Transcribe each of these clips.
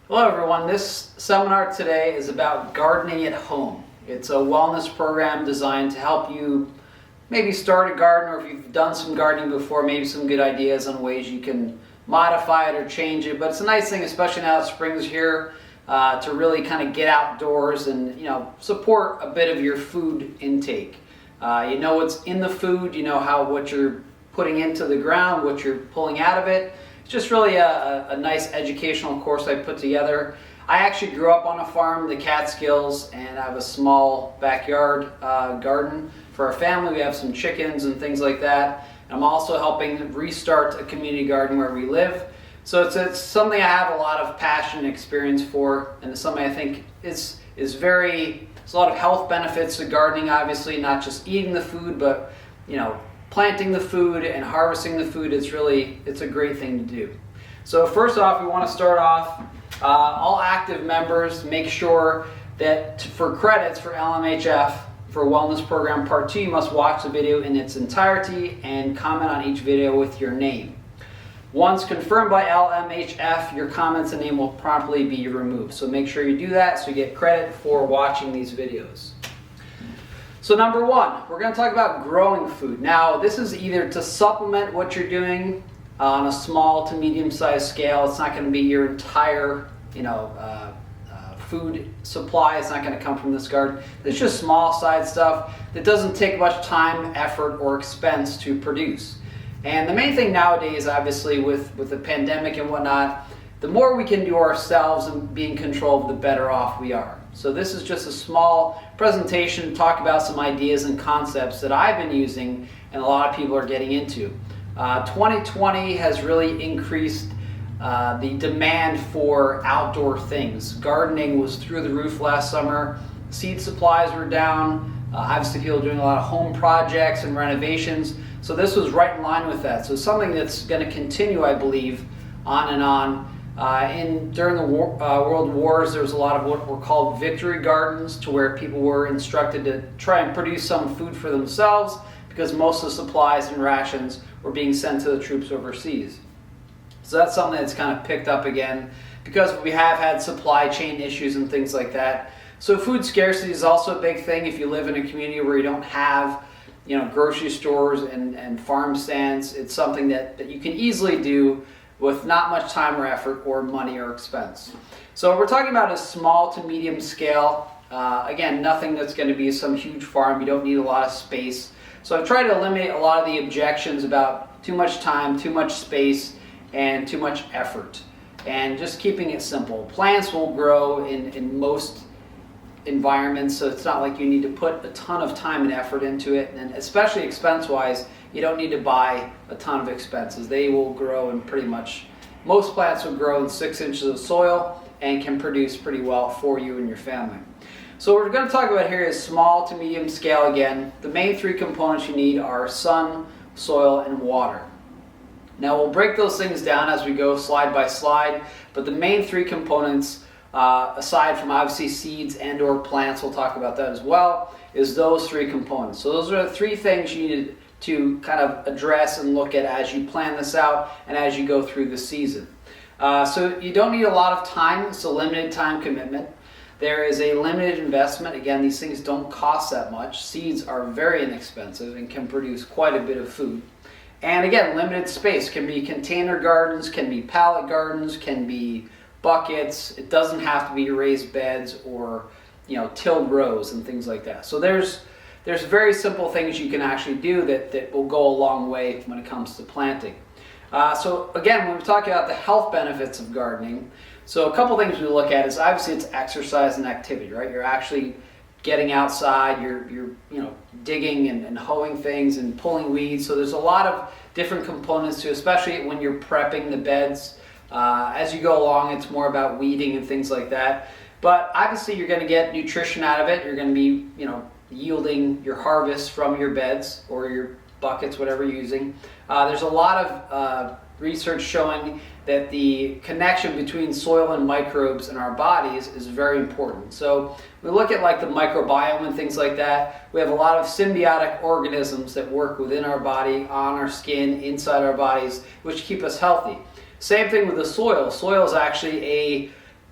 Hello everyone, this seminar today is about gardening at home. It's a wellness program designed to help you maybe start a garden, or if you've done some gardening before, maybe some good ideas on ways you can modify it or change it. But it's a nice thing, especially now that spring's here, to really kind of get outdoors and support a bit of your food intake. You know what's in the food, you know what you're putting into the ground, what you're pulling out of it. It's just really a nice educational course I put together. I actually grew up on a farm, the Catskills, and I have a small backyard garden for our family. We have some chickens and things like that. I'm also helping restart a community garden where we live. So it's something I have a lot of passion and experience for, and it's something I think is there's a lot of health benefits to gardening, obviously, not just eating the food, but planting the food and harvesting the food. It's a great thing to do. So first off, we want to start off, all active members, make sure that for credits for LMHF, for Wellness Program Part 2, you must watch the video in its entirety and comment on each video with your name. Once confirmed by LMHF, your comments and name will promptly be removed. So make sure you do that so you get credit for watching these videos. So number one, we're going to talk about growing food. Now, this is either to supplement what you're doing on a small to medium-sized scale. It's not going to be your entire, food supply. It's not going to come from this garden. It's just small-sized stuff that doesn't take much time, effort, or expense to produce. And the main thing nowadays, obviously, with the pandemic and whatnot, the more we can do ourselves and be in control, the better off we are. So this is just a small presentation to talk about some ideas and concepts that I've been using and a lot of people are getting into. 2020 has really increased the demand for outdoor things. Gardening was through the roof last summer. Seed supplies were down. Obviously, people are doing a lot of home projects and renovations. So this was right in line with that. So something that's going to continue, I believe, on and on. During the World Wars, there was a lot of what were called victory gardens, to where people were instructed to try and produce some food for themselves because most of the supplies and rations were being sent to the troops overseas. So that's something that's kind of picked up again because we have had supply chain issues and things like that. So food scarcity is also a big thing if you live in a community where you don't have grocery stores and farm stands. It's something that you can easily do with not much time or effort or money or expense. So we're talking about a small to medium scale. Again, nothing that's going to be some huge farm. You don't need a lot of space. So I've tried to eliminate a lot of the objections about too much time, too much space, and too much effort. And just keeping it simple. Plants will grow in most environments, so it's not like you need to put a ton of time and effort into it, and especially expense-wise, you don't need to buy a ton of expenses. They will grow in most plants will grow in 6 inches of soil and can produce pretty well for you and your family. So what we're going to talk about here is small to medium scale again. The main three components you need are sun, soil, and water. Now we'll break those things down as we go slide by slide, but the main three components, aside from obviously seeds and or plants, we'll talk about that as well, is those three components. So those are the three things you need to kind of address and look at as you plan this out and as you go through the season. So you don't need a lot of time. It's a limited time commitment. There is a limited investment. Again, these things don't cost that much. Seeds are very inexpensive and can produce quite a bit of food. And again, limited space. Can be container gardens, can be pallet gardens, can be buckets. It doesn't have to be raised beds or tilled rows and things like that. So there's very simple things you can actually do that will go a long way when it comes to planting. So again, when we talk about the health benefits of gardening, so a couple things we look at is obviously it's exercise and activity, right? You're actually getting outside, you're digging and hoeing things and pulling weeds. So there's a lot of different components to, especially when you're prepping the beds. As you go along, it's more about weeding and things like that. But obviously you're going to get nutrition out of it. You're going to be, yielding your harvest from your beds or your buckets, whatever you're using. There's a lot of research showing that the connection between soil and microbes in our bodies is very important. So we look at like the microbiome and things like that. We have a lot of symbiotic organisms that work within our body, on our skin, inside our bodies, which keep us healthy. Same thing with the soil. Soil is actually a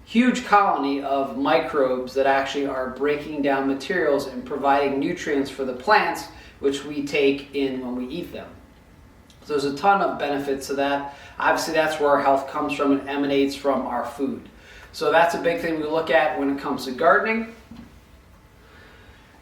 huge colony of microbes that actually are breaking down materials and providing nutrients for the plants, which we take in when we eat them. So there's a ton of benefits to that. Obviously, that's where our health comes from and emanates from our food. So that's a big thing we look at when it comes to gardening.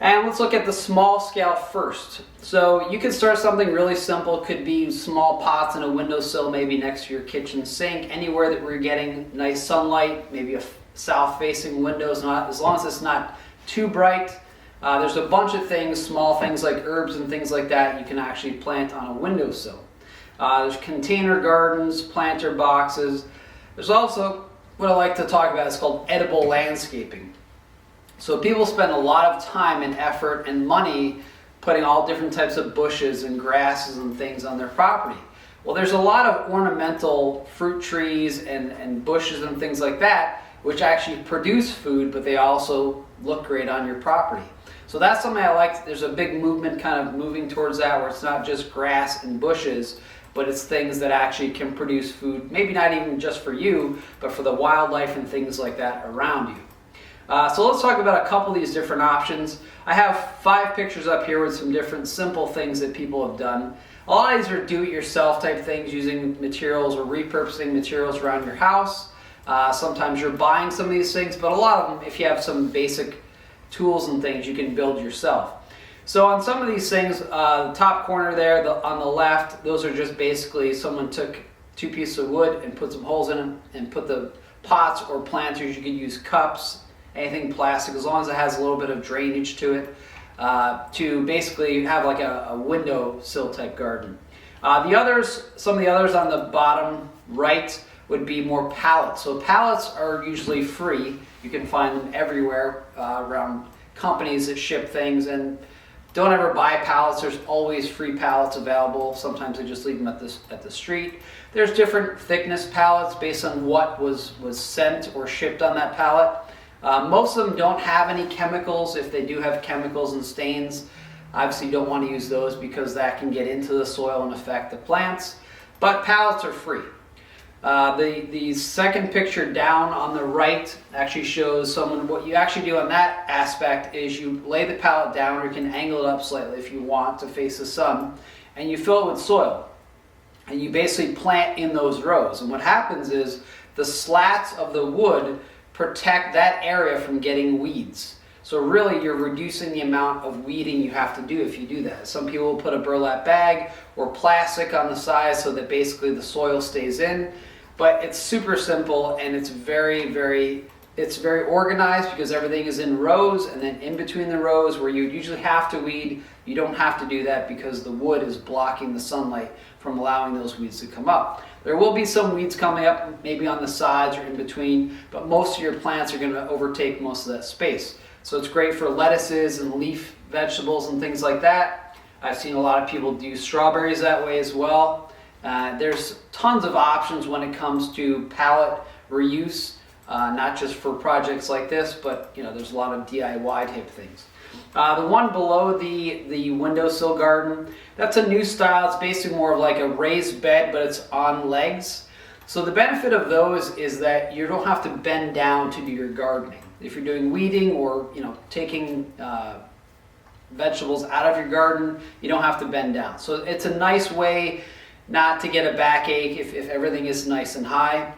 And let's look at the small scale first. So you can start something really simple. It could be small pots in a windowsill, maybe next to your kitchen sink, anywhere that we're getting nice sunlight, maybe a south-facing window, as long as it's not too bright. There's a bunch of things, small things like herbs and things like that, you can actually plant on a windowsill. There's container gardens, planter boxes. There's also what I like to talk about is called edible landscaping. So people spend a lot of time and effort and money putting all different types of bushes and grasses and things on their property. Well, there's a lot of ornamental fruit trees and bushes and things like that which actually produce food, but they also look great on your property. So that's something I like. There's a big movement kind of moving towards that, where it's not just grass and bushes, but it's things that actually can produce food, maybe not even just for you, but for the wildlife and things like that around you. So let's talk about a couple of these different options. I have 5 pictures up here with some different simple things that people have done. A lot of these are do-it-yourself type things, using materials or repurposing materials around your house. Sometimes you're buying some of these things, but a lot of them, if you have some basic tools and things, you can build yourself. So on some of these things, the top corner there, on the left, those are just basically someone took 2 pieces of wood and put some holes in them and put the pots or planters. You could use cups, anything plastic, as long as it has a little bit of drainage to it, to basically have like a windowsill type garden. Some of the others on the bottom right would be more pallets. So pallets are usually free. You can find them everywhere around companies that ship things, and don't ever buy pallets. There's always free pallets available. Sometimes they just leave them at the street. There's different thickness pallets based on what was sent or shipped on that pallet. Most of them don't have any chemicals. If they do have chemicals and stains, obviously you don't want to use those because that can get into the soil and affect the plants. But pallets are free. The second picture down on the right actually shows someone. What you actually do on that aspect is you lay the pallet down, or you can angle it up slightly if you want to face the sun, and you fill it with soil. And you basically plant in those rows. And what happens is the slats of the wood protect that area from getting weeds. So really you're reducing the amount of weeding you have to do if you do that. Some people will put a burlap bag or plastic on the sides so that basically the soil stays in. But it's super simple, and it's very organized because everything is in rows, and then in between the rows where you usually have to weed, you don't have to do that because the wood is blocking the sunlight from allowing those weeds to come up. There will be some weeds coming up maybe on the sides or in between, but most of your plants are going to overtake most of that space. So it's great for lettuces and leaf vegetables and things like that. I've seen a lot of people do strawberries that way as well. There's tons of options when it comes to pallet reuse, not just for projects like this, but there's a lot of DIY type things. The one below the windowsill garden, that's a new style. It's basically more of like a raised bed, but it's on legs. So the benefit of those is that you don't have to bend down to do your gardening. If you're doing weeding or taking vegetables out of your garden, you don't have to bend down. So it's a nice way not to get a backache if everything is nice and high.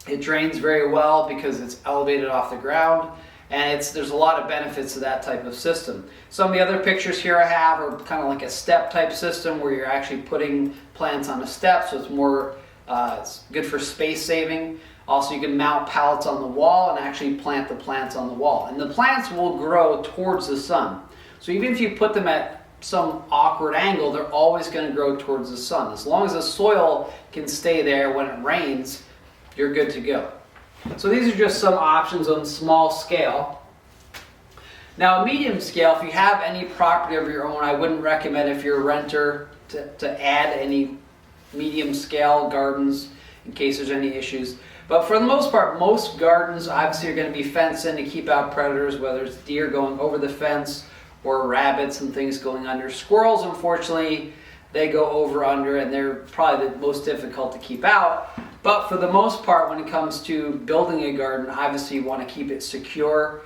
It drains very well because it's elevated off the ground, and there's a lot of benefits to that type of system. Some of the other pictures here I have are kind of like a step type system where you're actually putting plants on a step, so it's more it's good for space saving. Also, you can mount pallets on the wall and actually plant the plants on the wall, and the plants will grow towards the sun. So even if you put them at some awkward angle, they're always going to grow towards the sun. As long as the soil can stay there when it rains, you're good to go. So these are just some options on small scale. Now, medium scale, if you have any property of your own, I wouldn't recommend, if you're a renter, to add any medium scale gardens in case there's any issues. But for the most part, most gardens obviously are going to be fenced in to keep out predators, whether it's deer going over the fence or rabbits and things going under. Squirrels, unfortunately, they go over under, and they're probably the most difficult to keep out. But for the most part, when it comes to building a garden, obviously you want to keep it secure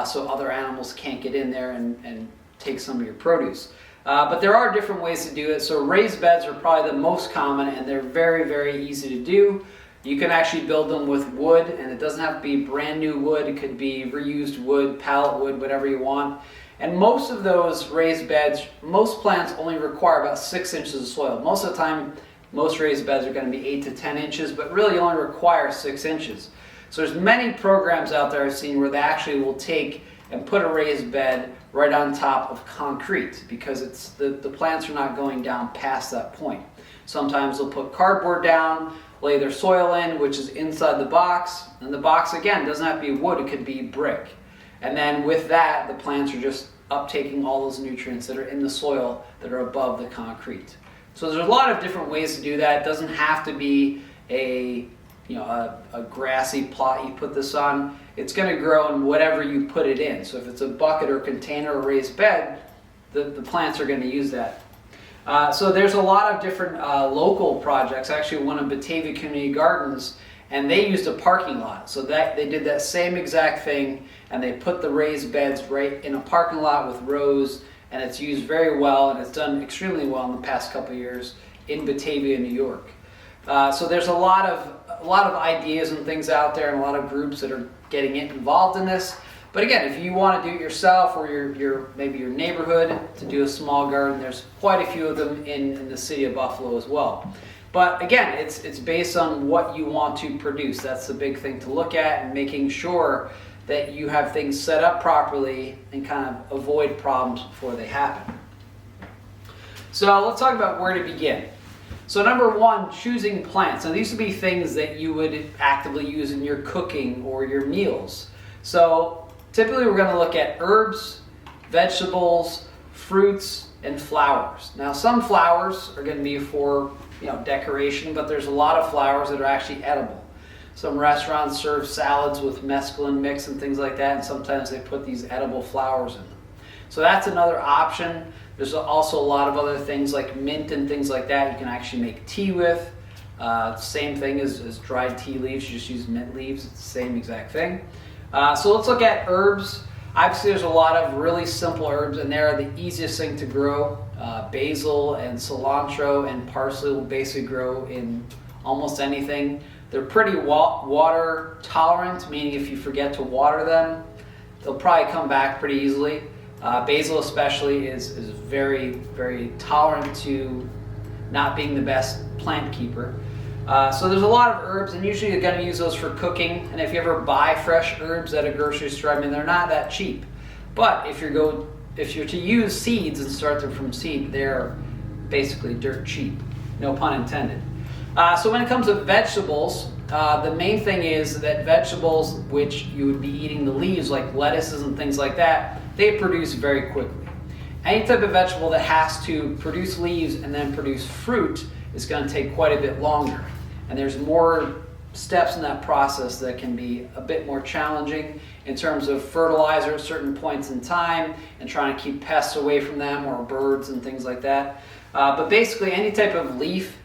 so other animals can't get in there and take some of your produce. But there are different ways to do it. So raised beds are probably the most common, and they're very, very easy to do. You can actually build them with wood, and it doesn't have to be brand new wood. It could be reused wood, pallet wood, whatever you want. And most of those raised beds, most plants only require about 6 inches of soil. Most of the time, most raised beds are going to be 8 to 10 inches, but really only require 6 inches. So there's many programs out there I've seen where they actually will take and put a raised bed right on top of concrete, because it's the plants are not going down past that point. Sometimes they'll put cardboard down, lay their soil in, which is inside the box, and the box, again, doesn't have to be wood, it could be brick. And then with that, the plants are just uptaking all those nutrients that are in the soil that are above the concrete. So there's a lot of different ways to do that. It doesn't have to be a grassy plot you put this on. It's going to grow in whatever you put it in. So if it's a bucket or container or raised bed, the plants are going to use that. So there's a lot of different local projects. Actually, one of Batavia Community Gardens, and they used a parking lot. So that they did that same exact thing, and they put the raised beds right in a parking lot with rows, and it's used very well, and it's done extremely well in the past couple of years in Batavia, New York. So there's a lot of ideas and things out there, and a lot of groups that are getting involved in this. But again, if you want to do it yourself, or maybe your neighborhood to do a small garden, there's quite a few of them in the city of Buffalo as well. But again, it's based on what you want to produce. That's the big thing to look at, and making sure that you have things set up properly and kind of avoid problems before they happen. So let's talk about where to begin. So number one, choosing plants. Now these would be things that you would actively use in your cooking or your meals. So typically we're going to look at herbs, vegetables, fruits, and flowers. Now some flowers are going to be for decoration, but there's a lot of flowers that are actually edible. Some restaurants serve salads with mesclun mix and things like that, and sometimes they put these edible flowers in them. So that's another option. There's also a lot of other things like mint and things like that you can actually make tea with. Same thing as dried tea leaves, you just use mint leaves, it's the same exact thing. So let's look at herbs. Obviously there's a lot of really simple herbs, and they're the easiest thing to grow. Basil and cilantro and parsley will basically grow in almost anything. They're pretty water tolerant, meaning if you forget to water them, they'll probably come back pretty easily. Basil especially is very, very tolerant to not being the best plant keeper. So there's a lot of herbs, and usually you're going to use those for cooking. And if you ever buy fresh herbs at a grocery store, I mean, they're not that cheap. But if you're to use seeds and start them from seed, they're basically dirt cheap. No pun intended. So when it comes to vegetables, the main thing is that vegetables, which you would be eating the leaves, like lettuces and things like that, they produce very quickly. Any type of vegetable that has to produce leaves and then produce fruit is going to take quite a bit longer. And there's more steps in that process that can be a bit more challenging in terms of fertilizer at certain points in time and trying to keep pests away from them or birds and things like that. But basically any type of leaf,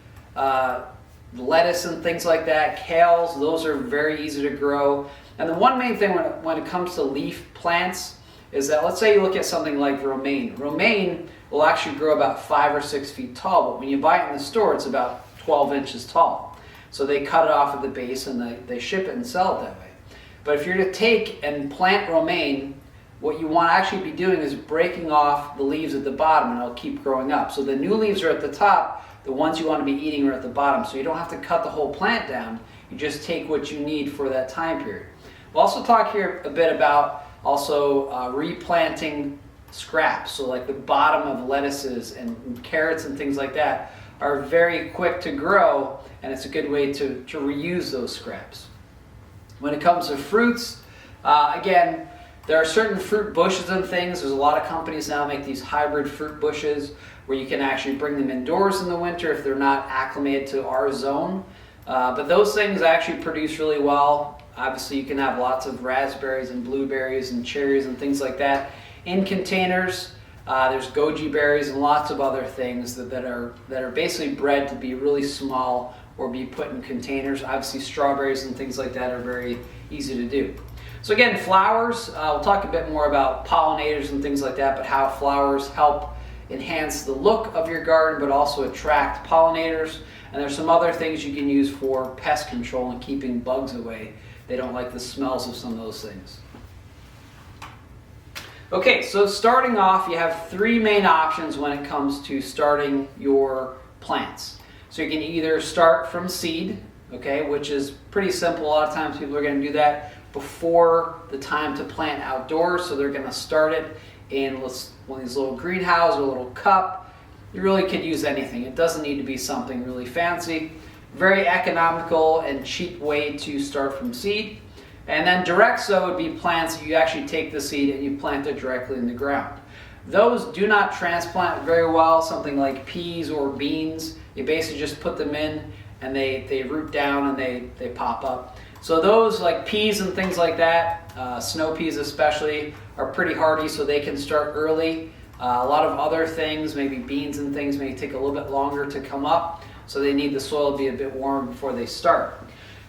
lettuce and things like that, kales, those are very easy to grow. And the one main thing when it comes to leaf plants is that, let's say you look at something like romaine. Romaine will actually grow about 5 or 6 feet tall, but when you buy it in the store, it's about 12 inches tall. So they cut it off at the base and they ship it and sell it that way. But if you're to take and plant romaine, what you want to actually be doing is breaking off the leaves at the bottom, and it'll keep growing up. So the new leaves are at the top, the ones you want to be eating are at the bottom. So you don't have to cut the whole plant down, you just take what you need for that time period. We'll also talk here a bit about replanting scraps. So like the bottom of lettuces and carrots and things like that are very quick to grow, and it's a good way to reuse those scraps. When it comes to fruits, again, there are certain fruit bushes and things. There's a lot of companies now make these hybrid fruit bushes where you can actually bring them indoors in the winter if they're not acclimated to our zone. But those things actually produce really well. Obviously you can have lots of raspberries and blueberries and cherries and things like that in containers. There's goji berries and lots of other things that are basically bred to be really small, or be put in containers. Obviously strawberries and things like that are very easy to do. So again, flowers, we'll talk a bit more about pollinators and things like that, but how flowers help enhance the look of your garden, but also attract pollinators. And there's some other things you can use for pest control and keeping bugs away. They don't like the smells of some of those things. Okay, so starting off, you have three main options when it comes to starting your plants. So you can either start from seed, okay, which is pretty simple. A lot of times people are going to do that before the time to plant outdoors. So they're going to start it in one of these little greenhouses or a little cup. You really could use anything. It doesn't need to be something really fancy. Very economical and cheap way to start from seed. And then direct sow would be plants that you actually take the seed and you plant it directly in the ground. Those do not transplant very well. Something like peas or beans, you basically just put them in and they root down and they pop up. So those, like peas and things like that, snow peas especially, are pretty hardy, so they can start early. A lot of other things, maybe beans and things, may take a little bit longer to come up, so they need the soil to be a bit warm before they start.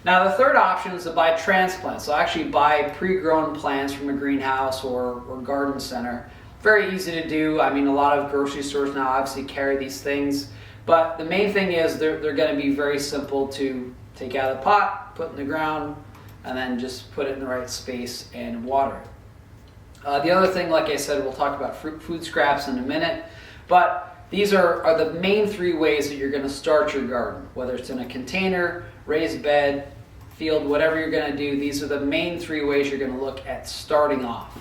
Now the third option is to buy transplants. So actually buy pre-grown plants from a greenhouse or garden center. Very easy to do. I mean, a lot of grocery stores now obviously carry these things, but the main thing is they're going to be very simple to take out of the pot, put in the ground, and then just put it in the right space and water it. The other thing, like I said, we'll talk about food scraps in a minute, but these are the main three ways that you're going to start your garden, whether it's in a container, raised bed, field, whatever you're going to do. These are the main three ways you're going to look at starting off.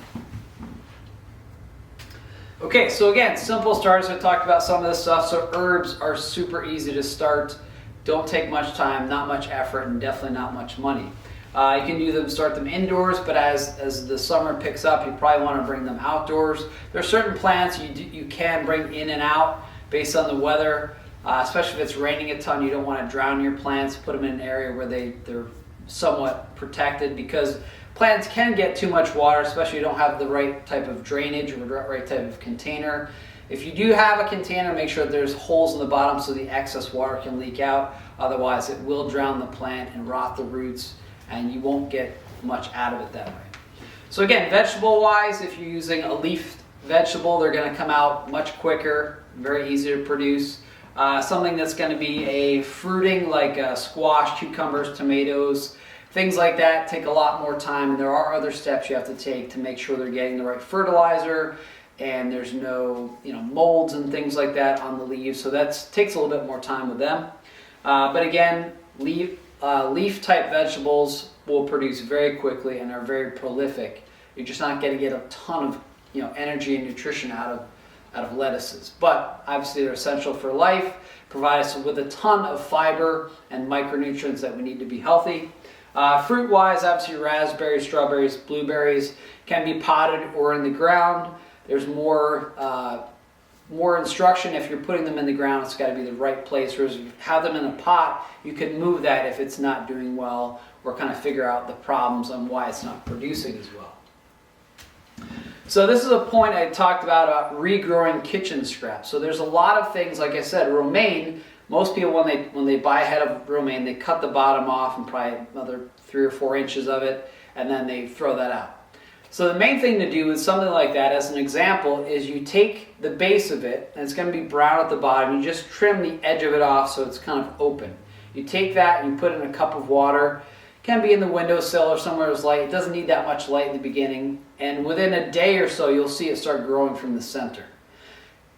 Okay, so again, simple starters. I talked about some of this stuff. So herbs are super easy to start. Don't take much time, not much effort, and definitely not much money. You can start them indoors, but as the summer picks up, you probably want to bring them outdoors. There are certain plants you can bring in and out based on the weather, especially if it's raining a ton. You don't want to drown your plants. Put them in an area where they're somewhat protected, because plants can get too much water, especially if you don't have the right type of drainage or the right type of container. If you do have a container, make sure that there's holes in the bottom so the excess water can leak out. Otherwise, it will drown the plant and rot the roots, and you won't get much out of it that way. So again, vegetable-wise, if you're using a leaf vegetable, they're going to come out much quicker, very easy to produce. Something that's going to be a fruiting, like squash, cucumbers, tomatoes, things like that, take a lot more time, and there are other steps you have to take to make sure they're getting the right fertilizer and there's no molds and things like that on the leaves. So that takes a little bit more time with them. But again, leaf type vegetables will produce very quickly and are very prolific. You're just not going to get a ton of energy and nutrition out of lettuces. But obviously they're essential for life, provide us with a ton of fiber and micronutrients that we need to be healthy. Fruit-wise, obviously raspberries, strawberries, blueberries can be potted or in the ground. There's more instruction. If you're putting them in the ground, it's got to be the right place. Whereas if you have them in a pot, you can move that if it's not doing well, or kind of figure out the problems on why it's not producing as well. So this is a point I talked about regrowing kitchen scraps. So there's a lot of things, like I said, romaine. Most people, when they buy a head of romaine, they cut the bottom off and probably another 3 or 4 inches of it, and then they throw that out. So the main thing to do with something like that, as an example, is you take the base of it, and it's going to be brown at the bottom. You just trim the edge of it off so it's kind of open. You take that and you put it in a cup of water. It can be in the windowsill or somewhere that's light. It doesn't need that much light in the beginning. And within a day or so, you'll see it start growing from the center.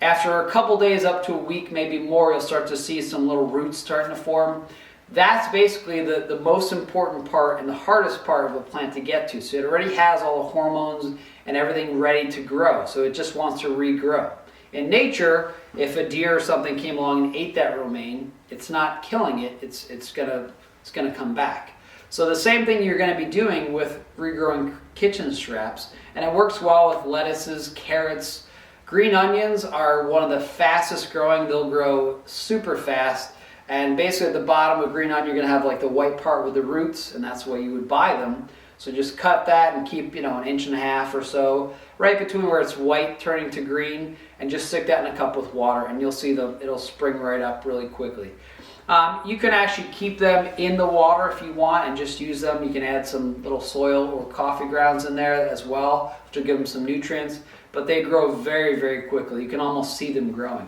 After a couple days, up to a week, maybe more, you'll start to see some little roots starting to form. That's basically the most important part and the hardest part of a plant to get to. So it already has all the hormones and everything ready to grow. So it just wants to regrow. In nature, if a deer or something came along and ate that romaine, it's not killing it. It's gonna come back. So the same thing you're going to be doing with regrowing kitchen scraps, and it works well with lettuces, carrots. Green onions are one of the fastest growing. They'll grow super fast. And basically at the bottom of green onion, you're going to have like the white part with the roots, and that's why you would buy them. So just cut that and keep, 1.5 inches or so, right between where it's white turning to green, and just stick that in a cup with water, and you'll see it'll spring right up really quickly. You can actually keep them in the water if you want and just use them. You can add some little soil or coffee grounds in there as well to give them some nutrients, but they grow very, very quickly. You can almost see them growing.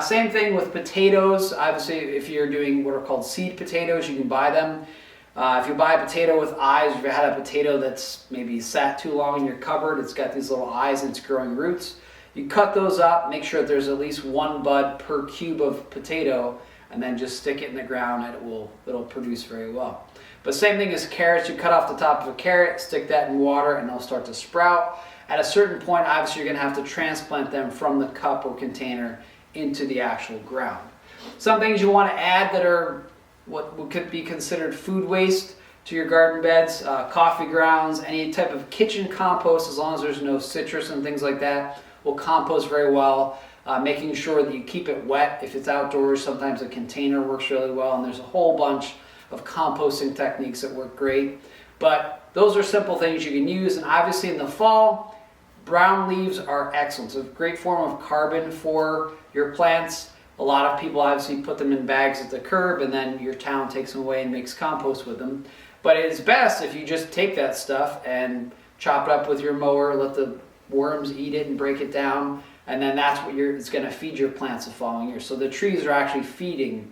Same thing with potatoes. Obviously, if you're doing what are called seed potatoes, you can buy them. If you buy a potato with eyes, if you had a potato that's maybe sat too long in your cupboard, it's got these little eyes and it's growing roots. You cut those up, make sure that there's at least one bud per cube of potato, and then just stick it in the ground and it'll produce very well. But same thing as carrots, you cut off the top of a carrot, stick that in water, and they'll start to sprout. At a certain point, obviously, you're going to have to transplant them from the cup or container into the actual ground. Some things you want to add that are what could be considered food waste to your garden beds, coffee grounds, any type of kitchen compost, as long as there's no citrus and things like that, will compost very well. Making sure that you keep it wet. If it's outdoors, sometimes a container works really well, and there's a whole bunch of composting techniques that work great. But those are simple things you can use, and obviously in the fall, brown leaves are excellent. It's a great form of carbon for your plants. A lot of people obviously put them in bags at the curb, and then your town takes them away and makes compost with them. But it's best if you just take that stuff and chop it up with your mower, let the worms eat it and break it down, and then that's what it's going to feed your plants the following year. So the trees are actually feeding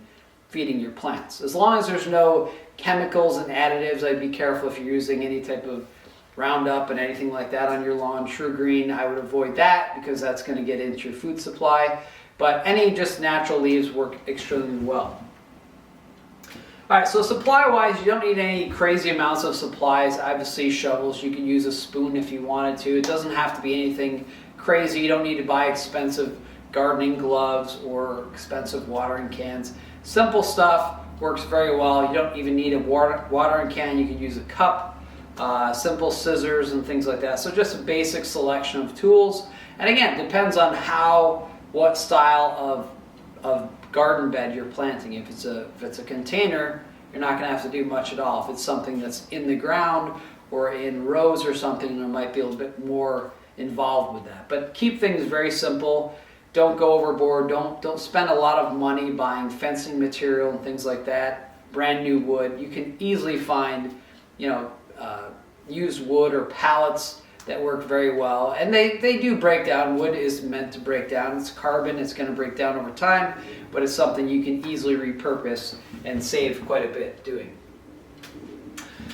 your plants. As long as there's no chemicals and additives, I'd be careful if you're using any type of Roundup and anything like that on your lawn. True Green, I would avoid that because that's going to get into your food supply. But any just natural leaves work extremely well. All right, so supply-wise, you don't need any crazy amounts of supplies. Obviously, shovels, you can use a spoon if you wanted to. It doesn't have to be anything crazy. You don't need to buy expensive gardening gloves or expensive watering cans. Simple stuff works very well. You don't even need a watering can. You can use a cup, simple scissors and things like that. So just a basic selection of tools. And again, depends on what style of garden bed you're planting. If it's a container, you're not going to have to do much at all. If it's something that's in the ground or in rows or something, there might be a little bit more involved with that. But keep things very simple. Don't go overboard. Don't spend a lot of money buying fencing material and things like that. Brand new wood. You can easily find, used wood or pallets that work very well, and they do break down. Wood is meant to break down. It's carbon. It's going to break down over time, but it's something you can easily repurpose and save quite a bit doing.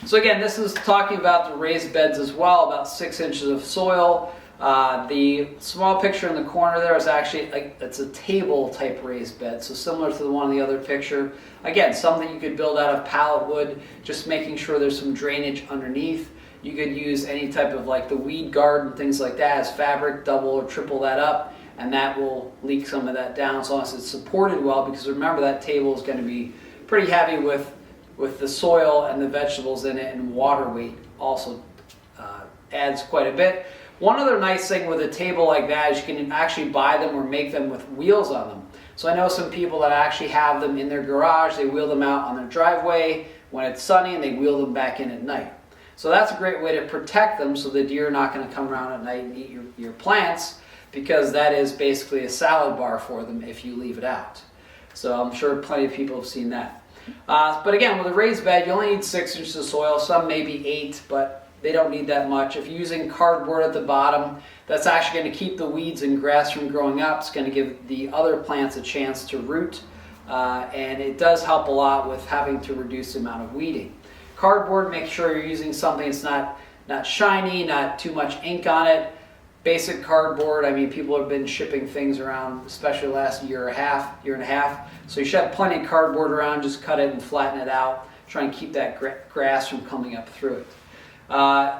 So again, this is talking about the raised beds as well, about 6 inches of soil. The small picture in the corner there is actually, it's a table type raised bed, so similar to the one in the other picture. Again, something you could build out of pallet wood, just making sure there's some drainage underneath. You could use any type of the weed guard and things like that as fabric, double or triple that up, and that will leak some of that down as long as it's supported well, because remember that table is going to be pretty heavy with the soil and the vegetables in it, and water weight also adds quite a bit. One other nice thing with a table like that is you can actually buy them or make them with wheels on them. So I know some people that actually have them in their garage. They wheel them out on their driveway when it's sunny, and they wheel them back in at night. So that's a great way to protect them so the deer are not going to come around at night and eat your plants, because that is basically a salad bar for them if you leave it out. So I'm sure plenty of people have seen that. But again, with a raised bed, you only need 6 inches of soil. Some maybe 8, but they don't need that much. If you're using cardboard at the bottom, that's actually going to keep the weeds and grass from growing up. It's going to give the other plants a chance to root, and it does help a lot with having to reduce the amount of weeding. Cardboard, make sure you're using something that's not shiny, not too much ink on it. Basic cardboard, people have been shipping things around, especially the last year and a half. So you should have plenty of cardboard around, just cut it and flatten it out. Try and keep that grass from coming up through it.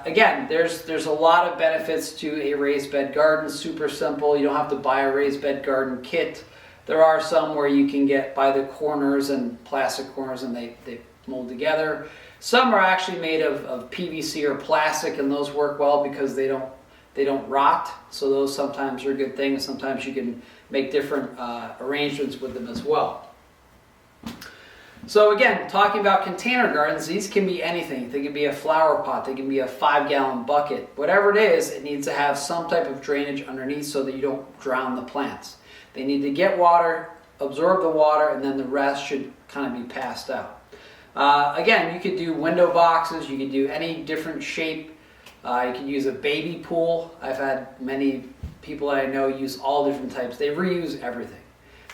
Again, there's a lot of benefits to a raised bed garden. Super simple. You don't have to buy a raised bed garden kit. There are some where you can get by the corners and plastic corners, and they mold together. Some are actually made of PVC or plastic, and those work well because they don't rot. So those sometimes are a good thing. Sometimes you can make different arrangements with them as well. So again, talking about container gardens, these can be anything. They can be a flower pot, they can be a 5-gallon bucket. Whatever it is, it needs to have some type of drainage underneath so that you don't drown the plants. They need to get water absorb the water, and then the rest should kind of be passed out. Again, you could do window boxes, you could do any different shape. You could use a baby pool. I've had many people that I know use all different types. They reuse everything.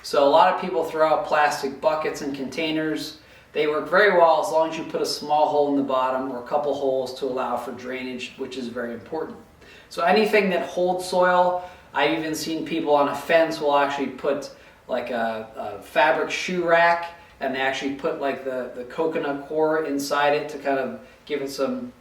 So a lot of people throw out plastic buckets and containers. They work very well as long as you put a small hole in the bottom or a couple holes to allow for drainage, which is very important. So anything that holds soil, I've even seen people on a fence will actually put like a fabric shoe rack, and they actually put like the coconut core inside it to kind of give it some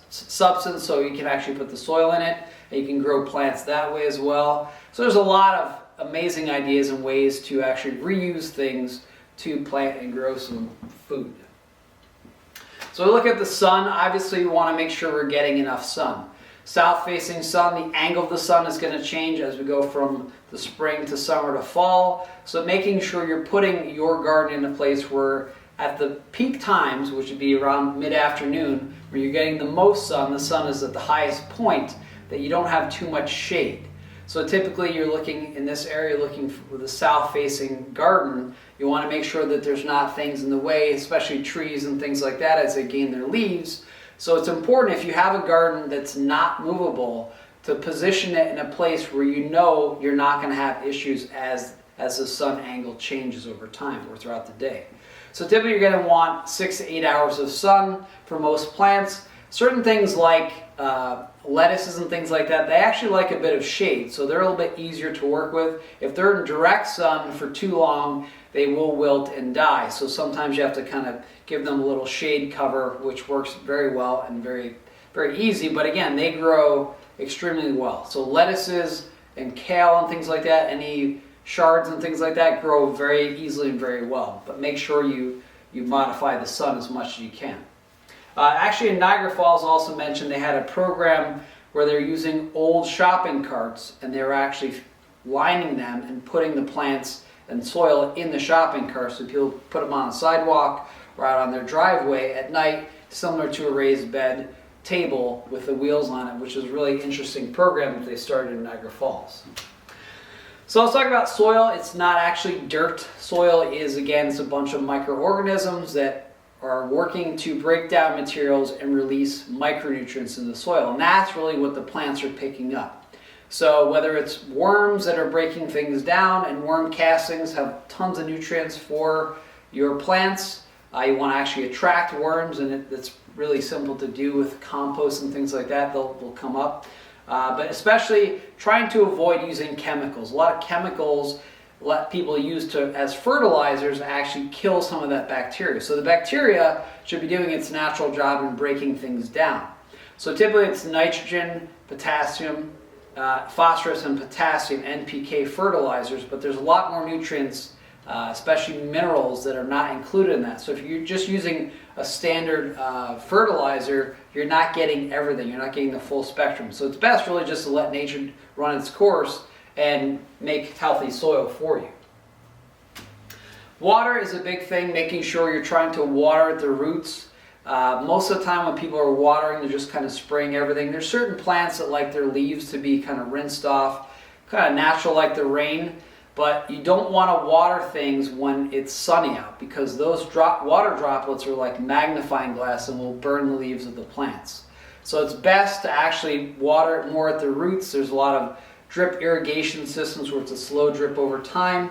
substance, so you can actually put the soil in it, and you can grow plants that way as well. So there's a lot of amazing ideas and ways to actually reuse things to plant and grow some food. So we look at the sun. Obviously we want to make sure we're getting enough sun. South facing sun, the angle of the sun is going to change as we go from the spring to summer to fall. So making sure you're putting your garden in a place where at the peak times, which would be around mid-afternoon, where you're getting the most sun, the sun is at the highest point, that you don't have too much shade. So typically you're looking in this area, looking for the south-facing garden. You want to make sure that there's not things in the way, especially trees and things like that as they gain their leaves. So it's important, if you have a garden that's not movable, to position it in a place where you know you're not going to have issues as the sun angle changes over time or throughout the day. So typically you're going to want 6 to 8 hours of sun for most plants. Certain things like lettuces and things like that, they actually like a bit of shade, so they're a little bit easier to work with. If they're in direct sun for too long, they will wilt and die. So sometimes you have to kind of give them a little shade cover, which works very well and very, very easy. But again, they grow extremely well. So lettuces and kale and things like that, any shards and things like that, grow very easily and very well. But make sure you modify the sun as much as you can. Actually, in Niagara Falls, also mentioned they had a program where they're using old shopping carts, and they were actually lining them and putting the plants and soil in the shopping carts. So people put them on a sidewalk or out on their driveway at night, similar to a raised bed table with the wheels on it, which is a really interesting program that they started in Niagara Falls. So let's talk about soil. It's not actually dirt. Soil is, again, it's a bunch of microorganisms that are working to break down materials and release micronutrients in the soil. And that's really what the plants are picking up. So whether it's worms that are breaking things down, and worm castings have tons of nutrients for your plants. You want to actually attract worms, and it's really simple to do with compost and things like that. They'll come up. But especially trying to avoid using chemicals. A lot of chemicals people use as fertilizers actually kill some of that bacteria. So the bacteria should be doing its natural job in breaking things down. So typically it's nitrogen, potassium, phosphorus and potassium, NPK fertilizers, but there's a lot more nutrients, especially minerals, that are not included in that. So if you're just using a standard fertilizer, you're not getting everything. You're not getting the full spectrum. So it's best really just to let nature run its course and make healthy soil for you. Water is a big thing, making sure you're trying to water at the roots. Most of the time when people are watering, they're just kind of spraying everything. There's certain plants that like their leaves to be kind of rinsed off, kind of natural like the rain, but you don't want to water things when it's sunny out, because those water droplets are like magnifying glass and will burn the leaves of the plants. So it's best to actually water it more at the roots. There's a lot of drip irrigation systems where it's a slow drip over time,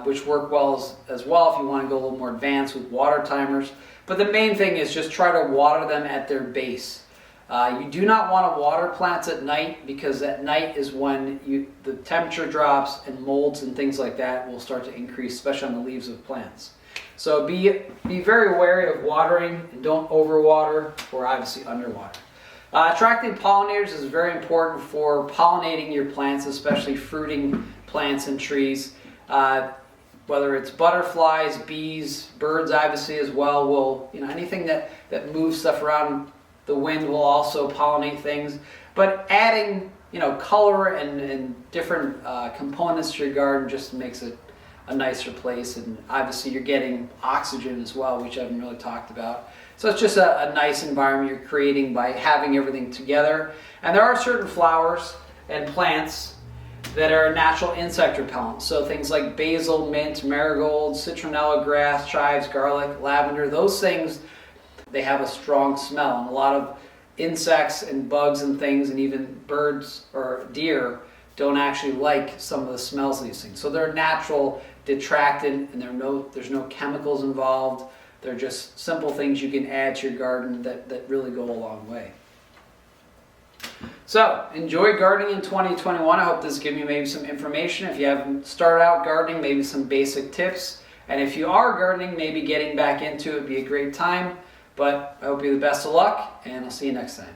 which work well as well if you want to go a little more advanced with water timers. But the main thing is just try to water them at their base. You do not want to water plants at night, because at night is when the temperature drops and molds and things like that will start to increase, especially on the leaves of plants. So be very wary of watering, and don't overwater or obviously underwater. Attracting pollinators is very important for pollinating your plants, especially fruiting plants and trees. Whether it's butterflies, bees, birds obviously as well, will, anything that moves stuff around, the wind will also pollinate things. But adding, color and different components to your garden just makes it a nicer place. And obviously you're getting oxygen as well, which I haven't really talked about. So it's just a nice environment you're creating by having everything together. And there are certain flowers and plants that are natural insect repellents. So things like basil, mint, marigold, citronella grass, chives, garlic, lavender, those things, they have a strong smell. And a lot of insects and bugs and things, and even birds or deer, don't actually like some of the smells of these things. So they're natural detractant, and there's no chemicals involved. They're just simple things you can add to your garden that really go a long way. So, enjoy gardening in 2021. I hope this gives you maybe some information. If you haven't started out gardening, maybe some basic tips. And if you are gardening, maybe getting back into it would be a great time. But I hope you the best of luck, and I'll see you next time.